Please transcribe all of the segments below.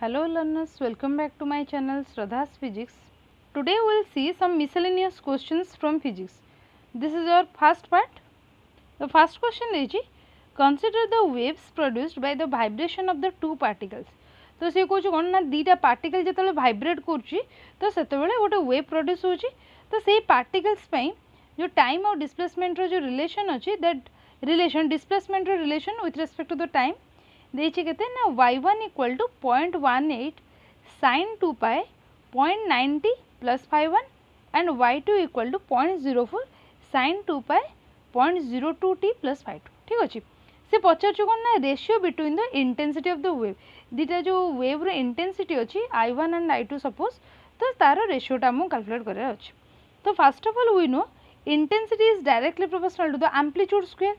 Hello learners, welcome back to my channel Shraddha's Physics. Today we will see some miscellaneous questions from physics. This is our first part. The first question is, consider the waves produced by the vibration of the two particles. तो से कौन कौन ना दीटा particle जो vibrate करुच्ची तो से गोटे wave produce होची तो से पार्टिकल्स जो टाइम और डिस्प्लेसमेंट रो जो रिलेशन अच्छी दैट रिलेशन डिस्प्लेसमेंट रो relation with respect to the time देछि केते ना y1 equal to 0.18 sin 2 pi 0.90 plus 5 and y2 equal to 0.04 sin 2 पाए 0.02 t प्लस 5 ठीक अच्छे से पचार कौन ना ratio between the intensity of the wave दीटा जो वेव रो इंटेंसिटी अच्छी i1 एंड i2 सपोज तो तार रेशियोटा आमको कैलकुलेट करार अच्छे तो first of all we know intensity is directly proportional to the amplitude square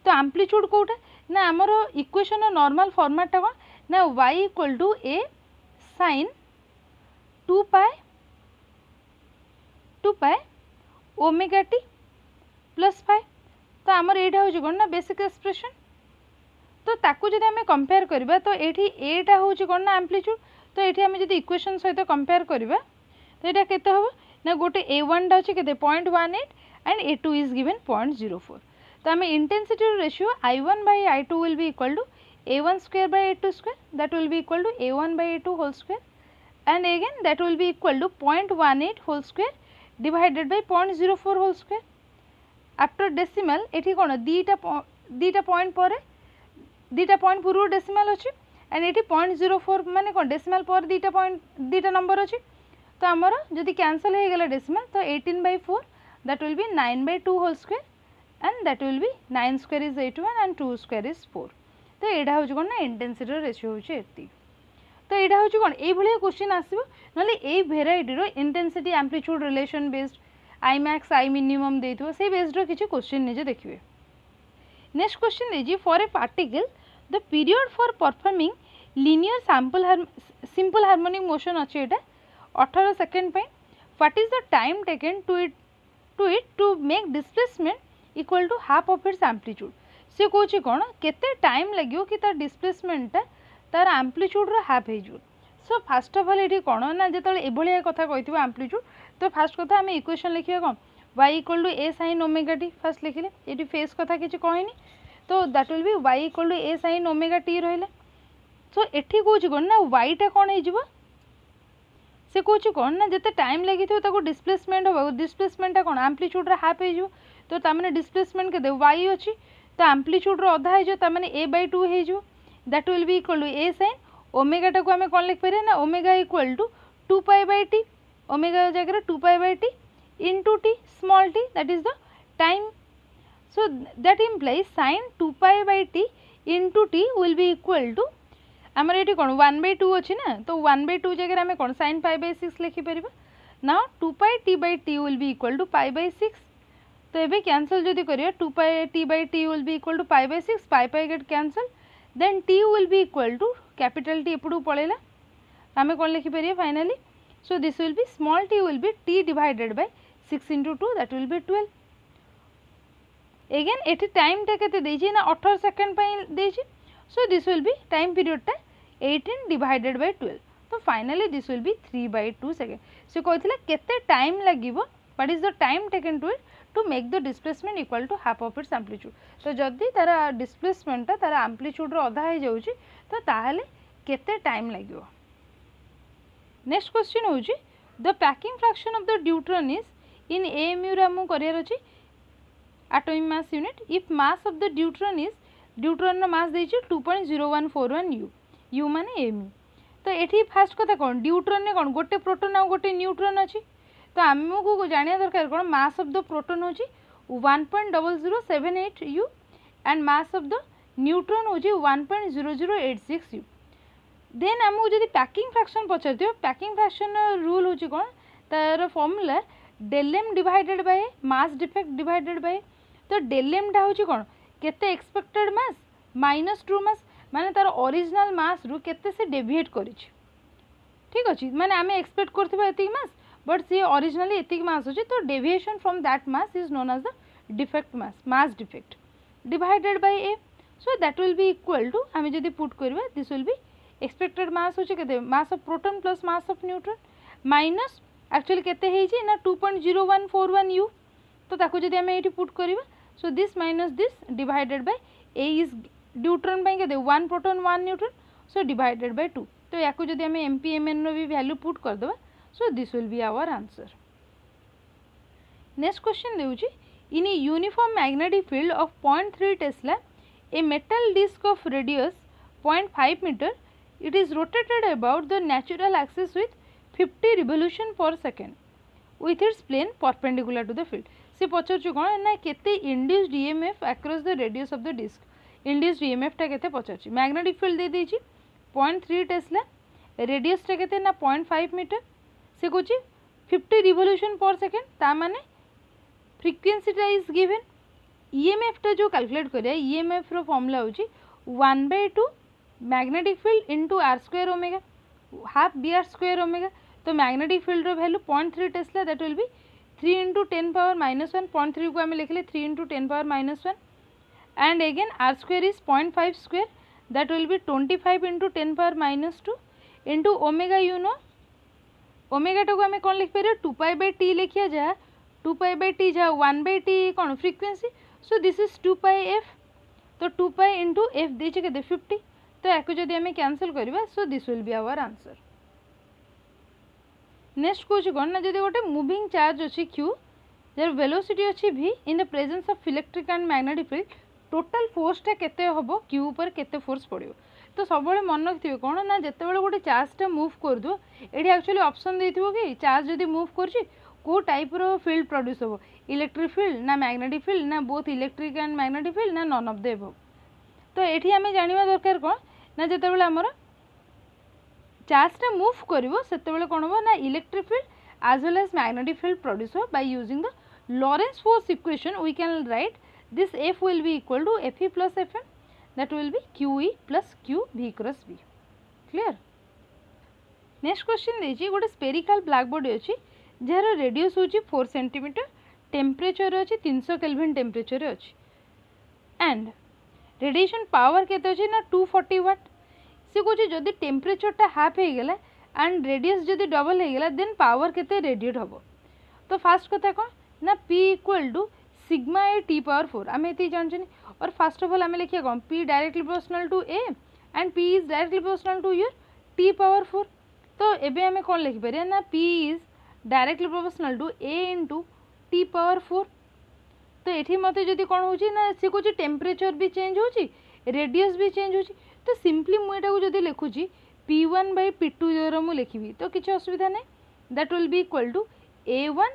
तो एम्पलीट्यूड कोटा ना आमर इक्वेशन नॉर्मल फॉर्मेटा कौन ना y equal to a sin 2 पाए ओमेगा टी प्लस 5 तो आमर एटा हो कौन ना बेसिक एक्सप्रेशन तो ताकू जदि आमे कंपेयर करबा तो एठी एटा होची कोन ना एम्पलीट्यूड तो एठी आमे जदि इक्वेशन सहित कंपेयर करबा तो एटा केते होबो ना गोटे a1 टा होची केते 0.18 एंड a2 इज गिवन 0.04 तो आमे intensity ratio i1 by i2 will be equal to a1 square by a2 square that will be equal to a1 by a2 whole square and again that will be equal to 0.18 whole square divided by 0.04 whole square after decimal एठी कोन दीटा point पर दीटा point पूर्व decimal अच्छी and ये 0.04 माने कौन decimal पर दीटा number अच्छी तो आमर जदि कैंसल हो गला डेसिमल तो 18/4 that will be 9/2 whole square and that will be 9 square is 81 and 2 square is 4 तो यहाँ हूँ कौन ना इंटेंसिटी रेशियो होची एति तो यहाँ हूँ कौन ये क्वेश्चन आसो ना ये variety intensity amplitude relation based I max I minimum देथिबो से बेस्ड किसी क्वेश्चन निजे देखिए next question is for a particle the period for performing linear simple harmonic motion अच्छे एटा 18 सेकेंड पे what is the time taken to it to make displacement equal to half of its amplitude से कोची कोन केते time लागियो कि तार displacement तार amplitude रो half हे जो so first of all एठी कोन ना जेतले एभलिया कथा कहितबो एम्पलीट्यूड तो फर्स्ट कथा हम इक्वेशन लिखिया कोन y equal to a sin omega t first लिखिले एठी फेस कथा किछि कहनी तो that will be y equal to a sin omega t रहिले सो एठी कोची कोन ना y टा कोन हे जिवो से कोची कोन ना जते टाइम लागि थियो ताको डिस्प्लेसमेंट होबा डिस्प्लेसमेंट टा कोन एम्पलीट्यूड रा हाफ हे जिवो तो ता माने डिस्प्लेसमेंट के दे y अछि तो एम्पलीट्यूड रो आधा हे जो ता माने a/2 हे जिवो that will be equal to a sin omega टा को हमें कोन लिख पारे ना omega equal to 2 π/t omega जगह 2 π/t into t small t that is the time. So that implies sin 2 π/t into t will be equal to आमर ये कौन 1/2 अच्छी ना तो 1/2 जगह आम कौन sin π/6 लिखिपर ना 2 π/t will be equal to π/6 तो ये कैंसल जदि करिया 2 π/t will be equal to π/6 pi get cancel then t will be equal to capital T एपटू पळेला आम कौन लिखिपर finally so this will be small t will be t divided by 6 into 2 that will be 12 again एठी time टा केते देछि ना 18 सेकंड पई देछि so this will be time period टा 18 डिवाइडेड बाय 12 तो finally this will be 3/2 second से कहथिला केते टाइम लागिवो what is the time taken to make the displacement equal to half of its amplitude तो जदी तारा डिस्प्लेसमेंट टा तारा एम्पलीट्यूड रो आधा हे जाउछि तो ताहाले केते टाइम लागिवो नेक्स्ट क्वेश्चन होउछि the packing fraction of the deuteron is in AMU रे हमु करियर अछि atomic mass unit if mass of the deuteron is deuteron रो मास देछि 2.0141 u माने AMU तो एठी फर्स्ट कथा कोन ड्यूट्रॉन ने कोन गोटे प्रोटॉन आ गोटे न्यूट्रॉन अछि तो हमु को जानिया दरकार कोन मास ऑफ द प्रोटॉन होछि 1.0078 u and mass of the neutron होछि 1.0086 u देन हमु जदि पैकिंग फ्रैक्शन पछरतियो पैकिंग फ्रैक्शन रूल होछि कोन तार formula del m divided by mass defect divided by तो del m टा होची कोन केते एक्सपेक्टेड मास माइनस ट्रू मास माने तार ओरिजिनल मास रु केते से डेविएट करिछि ठीक अछि माने आमे एक्सपेक्ट करथिबा एतिक मास बट से ओरिजिनली एतिक मास होची तो deviation from that mass is known as the defect mass defect divided by a so that will be equal to आमे जदी पुट करबा this will be expected mass होची केते mass of proton plus mass of neutron minus actually केते हेची ना 2.0141 u तो ताको जदि आमे एठी पुट करिवा so this minus this divided by a is neutron पे केते 1 proton 1 neutron so divided by 2 तो याको जदि आमे mpmn रो भी वैल्यू पुट कर देबा so this will be our answer next question देउची in a uniform magnetic field of 0.3 tesla a metal disc of radius 0.5 meter it is rotated about the natural axis with 50 revolution per second with its plane perpendicular to the field से पचारछु कोन ना केते induced emf across the radius of the disc induced emf टा केते पचारछि magnetic field दे देछि 0.3 Tesla radius टा केते ना 0.5 metre से कोछि 50 रिवोल्यूशन पर सेकंड ता माने फ्रीक्वेंसी टा इज गिवन EMF टा जो कैलकुलेट करिया EMF रो फॉर्मूला होची 1/2 magnetic field into r square omega half br square omega तो मैग्नेटिक फील्ड रो value 0.3 tesla that will be 3 × 10 power -1 0.3 को हम लिखले 3 × 10 power -1 and again r square is 0.5 square that will be 25 × 10 power -2 into omega you know omega टा को हम कोन लिख परियो 2π/t लिखिया जा 2π/t जा 1/t cone frequency so this is 2πf तो 2π इंटू एफ देचे के 50 तो याको जदि हमें कैंसिल करबा so this will be our answer next question कोन ना जदि गोटे मूविंग चार्ज अछि q जर वेलोसिटी अछि v in the presence of electric and magnetic field total force टा केते होबो q ऊपर केते फोर्स पड़ियो तो सब बेले मन रखियो कोन ना जते बेले गोटे चार्ज टा मूव कर दो एठी एक्चुअली ऑप्शन देथिबो कि चार्ज जदि मूव करछि को टाइप रो फील्ड प्रोड्यूस होबो इलेक्ट्रिक फील्ड ना मैग्नेटिक फील्ड ना both electric and magnetic field ना नन ऑफ द एबव तो एठी हमें जानिबा दरकार कोन ना जते बेले हमर चार्ज टा मूव करिवो सेते बेले कोन होबो ना electric field as well as magnetic field produced by using the Lorentz force equation we can write this F will be equal to Fe plus Fm that will be QE plus QV cross V clear next question देछि गोटे spherical black body अछि जहार radius होछि 4 cm temperature अछि 300 kelvin temperature अछि and radiation power केते अछि ना 240 वाट से कोछि जदी टेम्परेचर टा हाफ हे गेला एंड रेडियस जदी डबल हे गेला देन पावर केते रेडिएट होबो तो फास्ट कथा कोन ना P equal to sigma A T power 4 आमे एती जानछनी और फर्स्ट ऑफ ऑल आमे लिखिया कोन P directly proportional to A and P is directly proportional to your T power 4 तो एबे आमे कोन लिखि परिया ना P is directly proportional to A into T power 4 तो एठी मते जदी कोन होची ना से कोची टेम्परेचर भी चेंज होची रेडियस भी चेंज होची तो सिंपली मु एटा को जदी लिखुची P1 by P2 जरो मु लिखिबी तो किछ असुविधा नै that will be equal to A1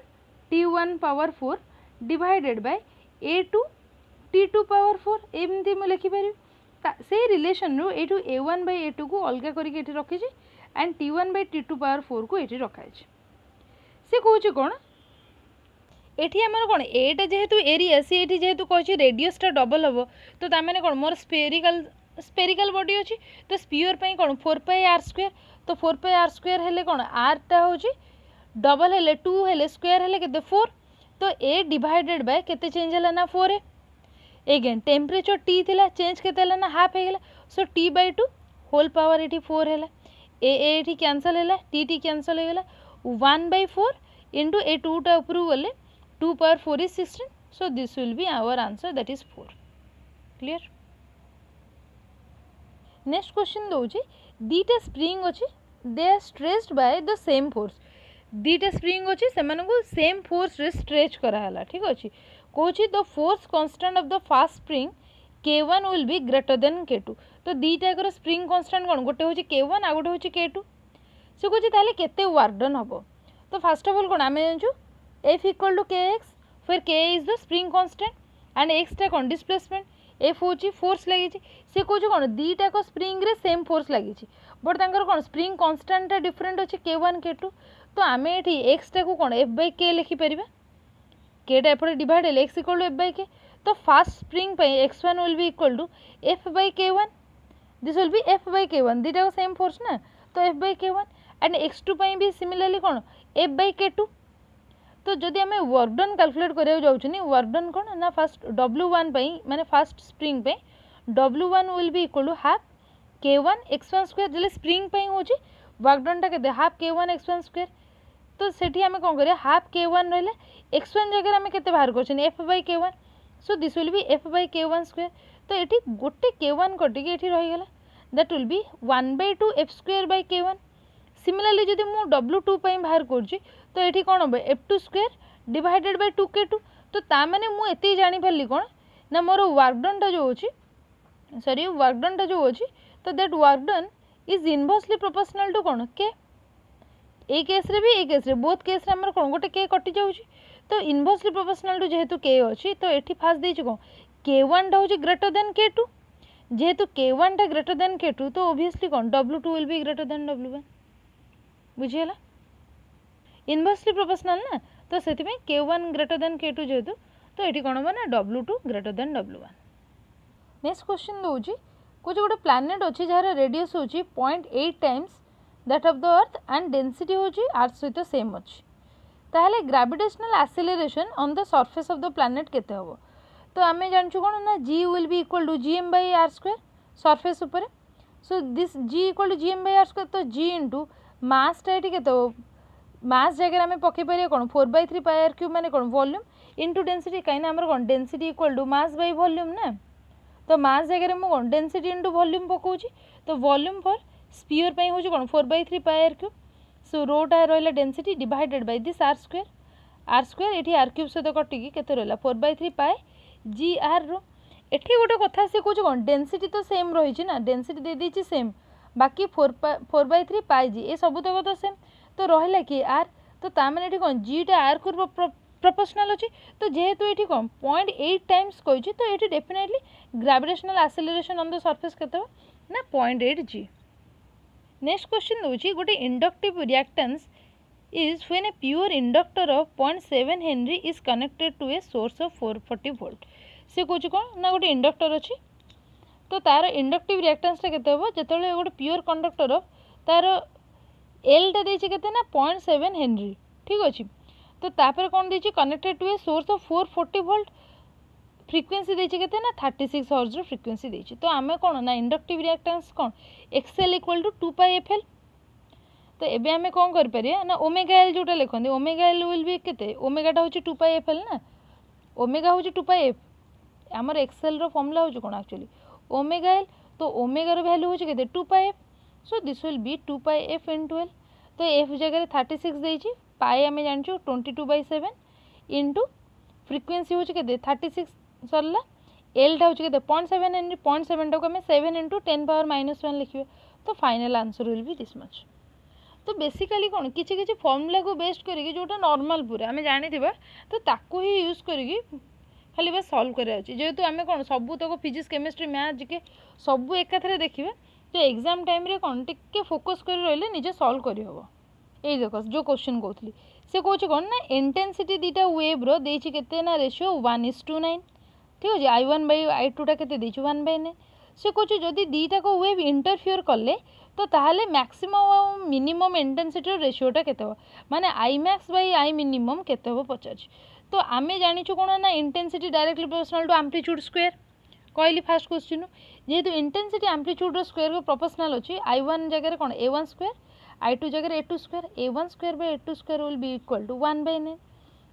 T1 power 4 divided by A2 T2 power 4 एमती मु लिखि पारि से relation row A2 A1 by A2 को अलगा करी के एठी रखि छी and T1 by T2 power 4 को एठी रखाइ छी से कहूची कोन एठी हमर कोन एटा जेहेतु एरिया से एठी जेहेतु कहूची रेडियस टा डबल हबो तो ता माने कोन मोर स्फेरिकल बॉडी अछि तो स्फीयर पई कोन 4πr² तो 4πr² हेले कोन r टा होची डबल हेले 2 हेले स्क्वायर हेले केते 4 तो a डिवाइडेड बाय केते चेंज हला ना 4a अगेन टेम्परेचर t थिला चेंज केते हला ना हाफ हे गेला सो t/2 होल पावर एठी 4 हेला a एठी कैंसिल हेला t कैंसिल हे गेला 1/4 इनटू a 2 टा ऊपर गले 2 power 4 is 16 so this will be our answer that is 4 clear next question दोउची दीटा स्प्रिंग अछि they are stretched by the same force दीटा स्प्रिंग अछि सेमान को सेम फोर्स रे स्ट्रेच करा हला ठीक अछि कोछि the force constant of the fast spring k1 will be greater than k2 तो दीटा कर स्प्रिंग कांस्टेंट कोन गोटे होछि k1 आ गोटे होछि k2 से कोछि ताले केते वर्क डन हबो तो फर्स्ट ऑफ ऑल कोन आमे जानछु F इक्वल टू kx फिर k is the spring constant and x टा कोन डिस्प्लेसमेंट F होची फोर्स लागि छी से कोछि कोन दीटा को स्प्रिंग रे सेम फोर्स लागि छी बट तांकर कोन स्प्रिंग कांस्टेंट टा डिफरेंट अछि k1 k2 तो आमे एठी x टा को कोन F/k लिखि परिबा k टा एपडे divide x equal to F/k तो फास्ट स्प्रिंग पे x1 will be equal to F/k1 this will be F/k1 दीटा को सेम फोर्स ना तो F/k1 एंड x2 पे भी सिमिलरली कोन F/k2 तो जदि हमें वर्क डन कैलकुलेट करिया जाउछनी वर्क डन कोन ना फर्स्ट W1 पे माने फर्स्ट स्प्रिंग पे W1 will be equal to half k1 x1 square जले स्प्रिंग पे हो वर्क डन टा के हाफ k1 x1 स्क्वायर तो सेठी आमे कोन करिया हाफ k1 रहले x1 जगह आमे केते बाहर करछन f by k1 so this will B f by k1 square तो एठी गोटे k1 कटि के एठी रहि गेला that will B 1 by 2 f square by k1 similarly जदि मु w2 पई बाहर करछि तो एठी कोन होबे f2 square divided by 2k2 तो ता माने मु एति जानि परली कोन ना मोर वर्क डन टा जो होछि सॉरी वर्क डन टा जो होछि तो that work done is inversely proportional to कोन के ए केस रे भी ए केस रे बोथ केस रे हमर कोन गोटे के कटि जाउछि तो इनवर्सली प्रोपोर्शनल टू जेहेतु के अछि तो एठी फास्ट देछि कोन k1 टा होछि ग्रेटर देन k2 जेहेतु k1 टा ग्रेटर देन k2 तो ऑब्वियसली कोन w2 will be greater than w1 बुझियला इनवर्सली प्रोपोर्शनल ना तो सेति में k1 ग्रेटर देन k2 जेहेतु तो एठी कोन होबा ना w2 greater than w1 next question दोउछि कुछ गोटे प्लैनेट अछि जहार रेडियस होछि 0.8 times that of the earth and density होछि अर्थ सहित सेम अछि ताहले gravitational acceleration on the surface of the planet केते होबो तो आमे जानछु कोन ना g will be equal to gm by r square surface ऊपर so this g equal to gm by r square तो g इनटू मास टा एठी केते हो मास जगह आमे पके परिया कोन 4/3 pi r क्यूब माने कोन वॉल्यूम इनटू डेंसिटी काइना हमर कोन density equal to mass by volume ना तो मास जगह मु कोन डेंसिटी इनटू वॉल्यूम पकोछि तो वॉल्यूम फॉर स्फीयर पई होछि कोन 4/3 pi r क्यूब सो रोटा रहला density divided by this r square एठी r क्यूब से तो कटि की केते रहला 4/3 pi g r रो एठी गोटे कथा से कोछ कोन डेंसिटी तो सेम रही छि ना डेंसिटी दे दी छि सेम बाकी 4/3 pi g ए सब तक तो सेम तो रहला कि r तो ता माने एठी कोन g टा r को प्रोपोर्शनल अछि तो जेहेतु एठी कोन 0.8 टाइम्स कोइ छि तो एठी definitely gravitational acceleration on the surface केते हो ना 0.8 g नेक्स्ट क्वेश्चन दोछि गोटे inductive reactance is when a pure inductor of 0.7 Henry is connected to a source of 440 volt से कोछि कोन ना गोटे इंडक्टर अछि तो तार इंडक्टिव रिएक्टेंस ता केते हो जेतले गोटे प्योर कंडक्टर ऑफ तार L टा देछि केते ना 0.7 हेनरी ठीक अछि तो तापर कोन देछि connected to a source of 440 volt frequency देछि केते ना 36 हर्ट्ज रो फ्रीक्वेंसी देछि तो आमे कोन ना इंडक्टिव रिएक्टेंस कोन xl = 2 pi fl तो एबे आमे कोन कर परिया ना ओमेगा l जोटा लिखंदी ओमेगा l विल बी केते ओमेगा टा होछि 2 pi fl ना ओमेगा होछि 2 pi f हमर xl रो फॉर्मूला होछि कोन एक्चुअली ओमेगा l तो ओमेगा रो वैल्यू होछि केते 2 pi f so this will B 2 pi f into l तो f जगह 36 देछि pi आमे जानछु 22/7 इनटू फ्रीक्वेंसी होछि केते 36 सरला l टा होछि केते 0.7 हेनरी 0.7 टा को हमें 7 into 10 power -1 लिखिबे तो final answer will be this much तो बेसिकली कोन किछि किछि फॉर्मूला को बेस्ड करिके जोटा नॉर्मल पूरा हमें जानिथिबा तो ताको ही यूज करिके खाली बस सॉल्व करे अछि जेहेतु हमें कोन सबु तको फिजिक्स केमिस्ट्री मैथ जिके सबु एकाथरे देखिबे तो एग्जाम टाइम रे कोन टिके फोकस करि रहले निजे सॉल्व करि होबो ए देखो जो क्वेश्चन कहथली से कहछि कोन ना इंटेंसिटी दीटा वेव रो देछि केते ना रेशियो 1:9 ठीक अछि i1 by i2 टा केते देछि 1/9 से कहछि जदि दीटा को वेव इंटरफियर करले तो ताहले मैक्सिमम और मिनिमम इंटेंसिटी रेशियो टा केते हो माने i max by i minimum केते हो पचाछ तो आमे जानि छु कोन ना intensity directly proportional to amplitude square कहली फर्स्ट क्वेश्चन जेहेतु इंटेंसिटी एम्पलीट्यूड रो स्क्वायर को प्रोपोर्शनल अछि i1 जगह कोन a1 स्क्वायर i2 जगह a2 square a1 square by a2 square will be equal to 1/9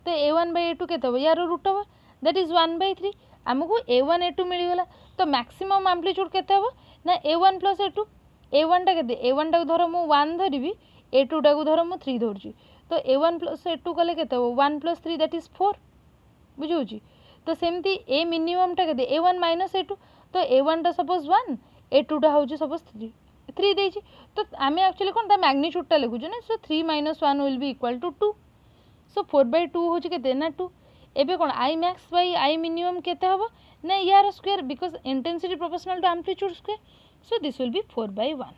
तो a1 by a2 केते हो यार रूट हो दैट इज 1/3 हमको a1 a2 मिल गेला तो मैक्सिमम एम्पलीट्यूड केते हो ना a1 + a2 a1 टा केते a1 टा धरो मु 1 धरिबी a2 टा को धरो मु 3 धरछि तो a1 + a2 कले केते हो 1 + 3 दैट इज 4 बुझौछि तो सेमती a मिनिमम टा केते a1 - a2 तो a1 टा सपोज 1 a2 टा होछि सपोज 3 देछि तो आमे एक्चुअली कोन ता मैग्नीट्यूड टा लिखुछु ना सो 3 - 1 विल बी इक्वल टू 2 सो 4/2 होछि केते ना 2 एबे कोन i max by i minimum केते होबो ना यार square because intensity proportional to amplitude square so this will be 4/1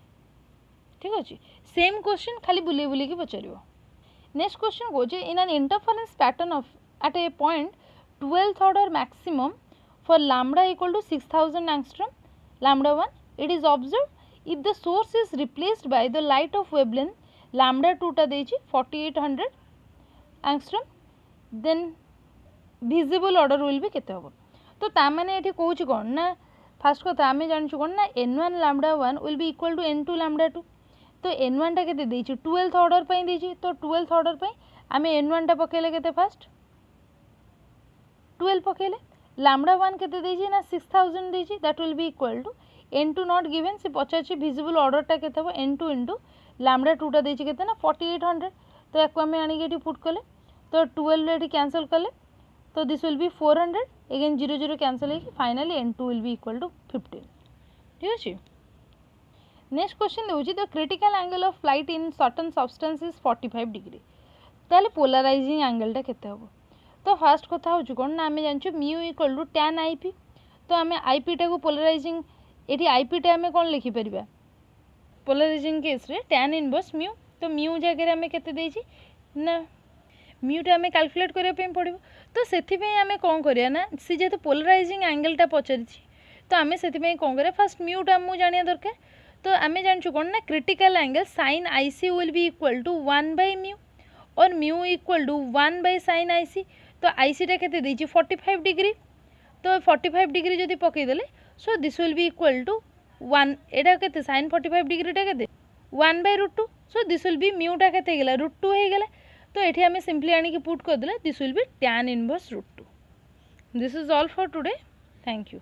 ठीक अछि सेम क्वेश्चन खाली बुले बुले के पचरियो नेक्स्ट क्वेश्चन गोजे in an interference pattern of at a point 12th order maximum for lambda equal to 6000 angstrom lambda 1 it is observed if the source is replaced by the light of wavelength lambda 2 ta dechi 4800 angstrom then visible order will be केते होबो तो ता माने एठी कहूची कोन ना fast कथा आम जानूँ कौन ना n1 lambda 1 will be equal to n2 lambda 2 तो n1 टा केते देछि 12th ऑर्डर पई देछि तो 12th ऑर्डर पई आम n1 टा पकेले केते फास्ट 12 पकेले लैम्डा 1 केते देछि ना 6000 देछि that will be equal to n2 not given से पचाछि विजिबल ऑर्डर टा केते हो n2 इनटू लैम्डा 2 टा देछि केते ना 4800 तो याको आम आनी एठी पुट कले तो 12 एठी कैंसिल कले तो this will be 400 again 0 0 cancel है finally n2 will be equal to 15 ठीक अछि। नेक्स्ट क्वेश्चन देउछि the critical angle of light in certain substance is 45 degree ताले पोलराइजिंग एंगल टा केते हो तो फास्ट कथा हो कौन ना आम जानूँ mu equal to tan ip तो आम आईपी टा को पोलराइजिंग ये आईपी टा आम कौन लिखिपर पोलराइजिंग केस रे tan इनवर्स म्यू तो म्यू जगह आम केते ना म्यू टा आम कैलकुलेट करने पड़ो तो से आम कौन करिया ना सी जेहेतु पोलराइजिंग एंगल टा पचारि तो आम से कौन करिया फास्ट म्यू टा आमको जानिया दरकार तो आम जानूँ कौन ना critical angle sin IC will be equal to 1 बाय म्यू और म्यू इक्वल टू 1 बाय sin IC तो IC टा केते देछि 45 डिग्री तो 45 डिग्री जदि पकईदेले so this will be equal to 1 एटा केते sin 45 डिग्री टा केते 1 बाय √2 so this will be mu टा केते गेला √2 हे गेला तो एठी आमे सिंपली आनी कि पुट कर देले this will B tan inverse √2 this is all for today thank you.